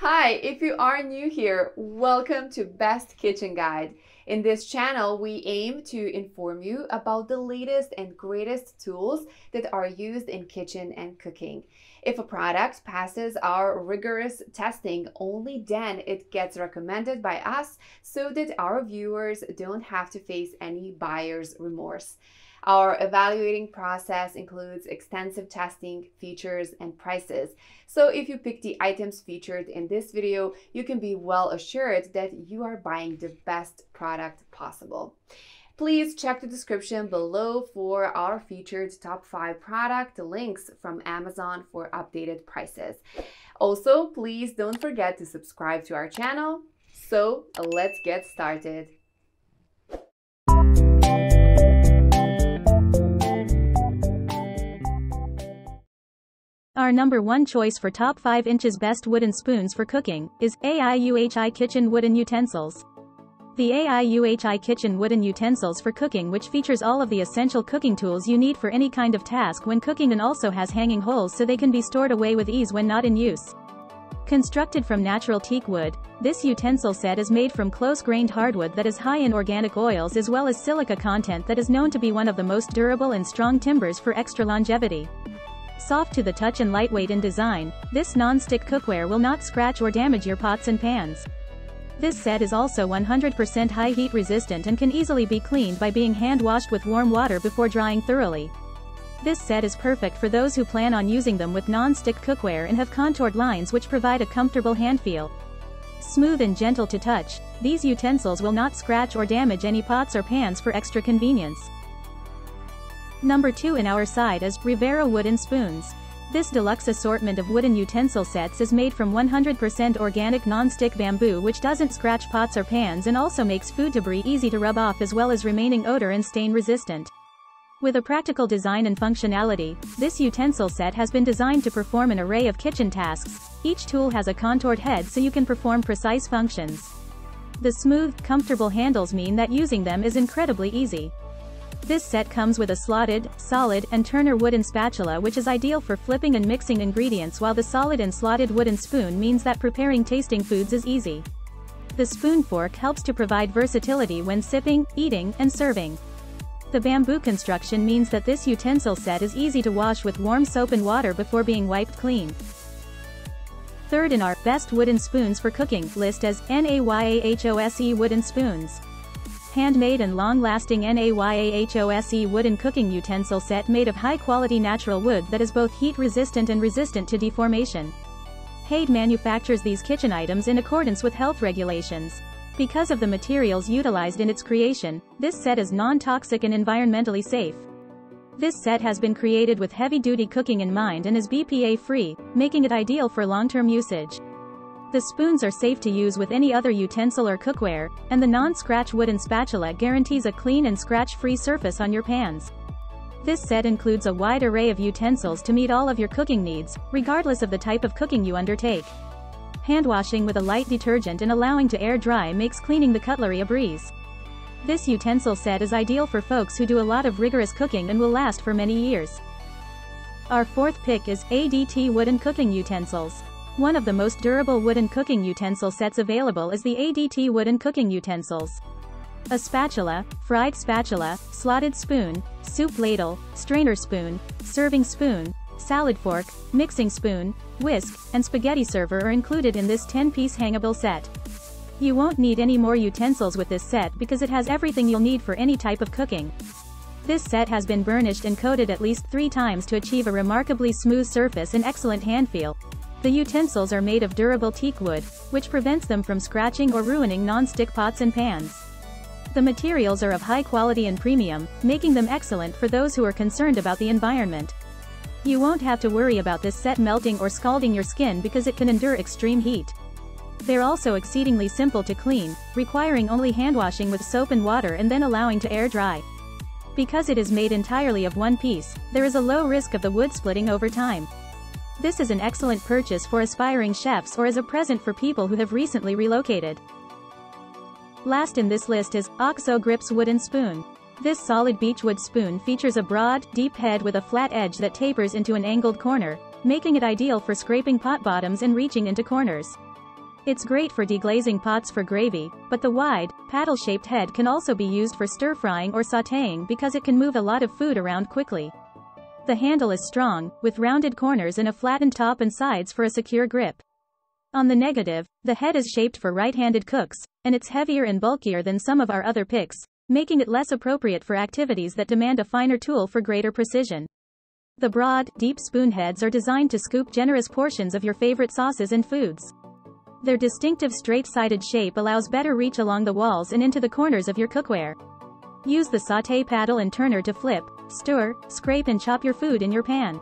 Hi, if you are new here, welcome to Best Kitchen Guide. In this channel, we aim to inform you about the latest and greatest tools that are used in kitchen and cooking. If a product passes our rigorous testing, only then it gets recommended by us so that our viewers don't have to face any buyer's remorse. Our evaluating process includes extensive testing, features, and prices. So if you pick the items featured in this video, you can be well assured that you are buying the best product possible. Please check the description below for our featured top 5 product links from Amazon for updated prices. Also, please don't forget to subscribe to our channel. So let's get started. Our number 1 choice for top 5 inches best wooden spoons for cooking is AIUHI Kitchen Wooden Utensils. The AIUHI Kitchen Wooden Utensils for cooking, which features all of the essential cooking tools you need for any kind of task when cooking, and also has hanging holes so they can be stored away with ease when not in use. Constructed from natural teak wood, this utensil set is made from close-grained hardwood that is high in organic oils as well as silica content that is known to be one of the most durable and strong timbers for extra longevity. Soft to the touch and lightweight in design, this non-stick cookware will not scratch or damage your pots and pans. This set is also 100% high heat resistant and can easily be cleaned by being hand washed with warm water before drying thoroughly. This set is perfect for those who plan on using them with non-stick cookware and have contoured lines which provide a comfortable hand feel. Smooth and gentle to touch, these utensils will not scratch or damage any pots or pans for extra convenience. Number 2 in our side is Rivera Wooden Spoons. This deluxe assortment of wooden utensil sets is made from 100% organic non-stick bamboo, which doesn't scratch pots or pans and also makes food debris easy to rub off as well as remaining odor and stain resistant. With a practical design and functionality, this utensil set has been designed to perform an array of kitchen tasks. Each tool has a contoured head so you can perform precise functions. The smooth, comfortable handles mean that using them is incredibly easy. This set comes with a slotted, solid, and turner wooden spatula, which is ideal for flipping and mixing ingredients, while the solid and slotted wooden spoon means that preparing tasting foods is easy. The spoon fork helps to provide versatility when sipping, eating, and serving. The bamboo construction means that this utensil set is easy to wash with warm soap and water before being wiped clean. Third in our best wooden spoons for cooking list is NAYAHOSE Wooden Spoons. Handmade and long-lasting NAYAHOSE wooden cooking utensil set made of high-quality natural wood that is both heat-resistant and resistant to deformation. Haid manufactures these kitchen items in accordance with health regulations. Because of the materials utilized in its creation, this set is non-toxic and environmentally safe. This set has been created with heavy-duty cooking in mind and is BPA-free, making it ideal for long-term usage. The spoons are safe to use with any other utensil or cookware, and the non-scratch wooden spatula guarantees a clean and scratch-free surface on your pans. This set includes a wide array of utensils to meet all of your cooking needs, regardless of the type of cooking you undertake. Hand washing with a light detergent and allowing to air dry makes cleaning the cutlery a breeze. This utensil set is ideal for folks who do a lot of rigorous cooking and will last for many years. Our fourth pick is ADT Wooden Cooking Utensils. One of the most durable wooden cooking utensil sets available is the ADT Wooden Cooking Utensils. A spatula, fried spatula, slotted spoon, soup ladle, strainer spoon, serving spoon, salad fork, mixing spoon, whisk, and spaghetti server are included in this 10-piece hangable set. You won't need any more utensils with this set because it has everything you'll need for any type of cooking. This set has been burnished and coated at least 3 times to achieve a remarkably smooth surface and excellent hand feel. The utensils are made of durable teak wood, which prevents them from scratching or ruining non-stick pots and pans. The materials are of high quality and premium, making them excellent for those who are concerned about the environment. You won't have to worry about this set melting or scalding your skin because it can endure extreme heat. They're also exceedingly simple to clean, requiring only hand washing with soap and water and then allowing to air dry. Because it is made entirely of one piece, there is a low risk of the wood splitting over time. This is an excellent purchase for aspiring chefs or as a present for people who have recently relocated. Last in this list is OXO Grips Wooden Spoon. This solid beechwood spoon features a broad, deep head with a flat edge that tapers into an angled corner, making it ideal for scraping pot bottoms and reaching into corners. It's great for deglazing pots for gravy, but the wide, paddle-shaped head can also be used for stir-frying or sautéing because it can move a lot of food around quickly. The handle is strong, with rounded corners and a flattened top and sides for a secure grip. On the negative, the head is shaped for right-handed cooks, and it's heavier and bulkier than some of our other picks, making it less appropriate for activities that demand a finer tool for greater precision. The broad, deep spoon heads are designed to scoop generous portions of your favorite sauces and foods. Their distinctive straight-sided shape allows better reach along the walls and into the corners of your cookware. Use the sauté paddle and turner to flip, stir, scrape and chop your food in your pan.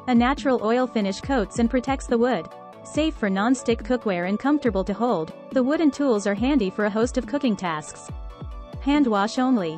A natural oil finish coats and protects the wood. Safe for non-stick cookware and comfortable to hold, the wooden tools are handy for a host of cooking tasks. Hand wash only.